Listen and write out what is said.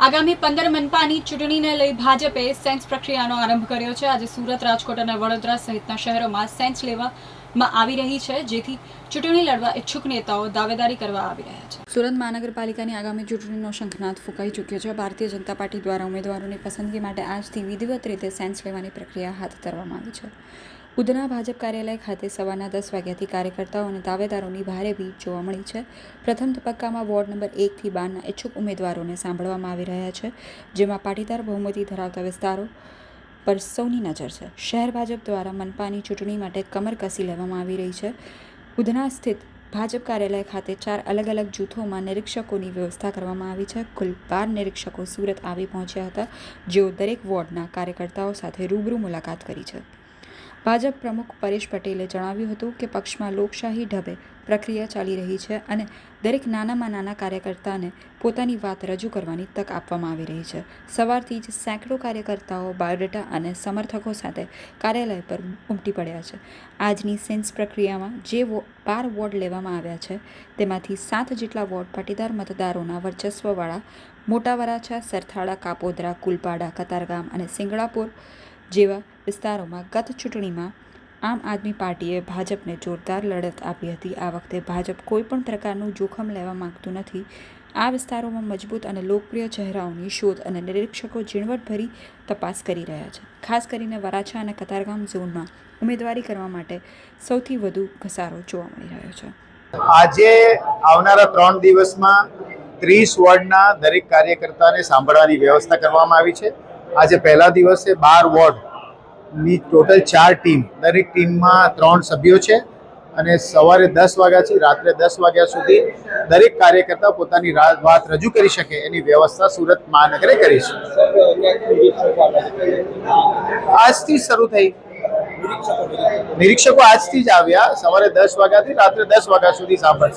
આગામી 15 મનપાની ચૂંટણીને લઈ ભાજપે સેન્સ પ્રક્રિયાનો આરંભ કર્યો છે। આજે સુરત, રાજકોટ અને વડોદરા સહિતના શહેરોમાં સેન્સ લેવામાં આવી રહી છે, જેથી ચૂંટણી લડવા ઇચ્છુક નેતાઓ દાવેદારી કરવા આવી રહ્યા છે। સુરત મહાનગરપાલિકાની આગામી ચૂંટણીનો શંખનાદ ફૂંકાઈ ચૂક્યો છે। ભારતીય જનતા પાર્ટી દ્વારા ઉમેદવારોની પસંદગી માટે આજથી વિધિવત રીતે સેન્સ લેવાની પ્રક્રિયા હાથ ધરવામાં આવી છે। ઉધના ભાજપ કાર્યાલય ખાતે સવારના 10 વાગ્યાથી કાર્યકર્તાઓ અને દાવેદારોની ભારે ભીડ જોવા મળી છે। પ્રથમ તબક્કામાં વોર્ડ નંબર 1 થી 12ના ઇચ્છુક ઉમેદવારોને સાંભળવામાં આવી રહ્યા છે, જેમાં પાટીદાર બહુમતી ધરાવતા વિસ્તારો પર સૌની નજર છે। શહેર ભાજપ દ્વારા મનપાની ચૂંટણી માટે કમર કસી લેવામાં આવી રહી છે। ઉધના સ્થિત ભાજપ કાર્યાલય ખાતે 4 અલગ અલગ જૂથોમાં નિરીક્ષકોની વ્યવસ્થા કરવામાં આવી છે। કુલ 12 નિરીક્ષકો સુરત આવી પહોંચ્યા હતા, જેઓ દરેક વોર્ડના કાર્યકર્તાઓ સાથે રૂબરૂ મુલાકાત કરી છે। ભાજપ પ્રમુખ પરેશ પટેલે જણાવ્યું હતું કે પક્ષમાં લોકશાહી ઢબે પ્રક્રિયા ચાલી રહી છે અને દરેક નાનામાં નાના કાર્યકર્તાને પોતાની વાત રજૂ કરવાની તક આપવામાં આવી રહી છે। સવારથી જ સેંકડો કાર્યકર્તાઓ બાયોડેટા અને સમર્થકો સાથે કાર્યાલય પર ઉમટી પડ્યા છે। આજની સેન્સ પ્રક્રિયામાં જે 12 વોર્ડ લેવામાં આવ્યા છે, તેમાંથી 7 જેટલા વોર્ડ પાટીદાર મતદારોના વર્ચસ્વવાળા મોટા વરાછા, સરથાળા, કાપોદ્રા, કુલપાડા, કતારગામ અને સિંગડાપુર જેવા વિસ્તારોમાં ગત ચૂંટણીમાં આમ આદમી પાર્ટીએ ભાજપને જોરદાર લડત આપી હતી। આ વખતે ભાજપ કોઈપણ પ્રકારનું જોખમ લેવા માંગતું નથી। આ વિસ્તારોમાં મજબૂત અને લોકપ્રિય ચહેરાઓની શોધ અને નિરીક્ષકો ઝીણવટભરી તપાસ કરી રહ્યા છે। ખાસ કરીને વરાછા અને કતારગામ ઝોનમાં ઉમેદવારી કરવા માટે સૌથી વધુ ઘસારો જોવા મળી રહ્યો છે। આજે આવનારા 3 દિવસમાં 30 વોર્ડના દરેક કાર્યકર્તાને સાંભળવાની વ્યવસ્થા કરવામાં આવી છે। આજે પહેલા દિવસે 12 વોર્ડની ટોટલ 4 ટીમ, દરેક ટીમમાં 3 સભ્યો છે અને સવારે 10 વાગ્યાથી રાત્રે 10 વાગ્યા સુધી દરેક કાર્યકર્તા પોતાની વાત રજૂ કરી શકે એની વ્યવસ્થા સુરત મહાનગરે કરી છે। આજથી શરૂ થઈ, નિરીક્ષકો આજથી જ આવ્યા, સવારે 10 વાગ્યાથી રાત્રે 10 વાગ્યા સુધી સાંભળશે।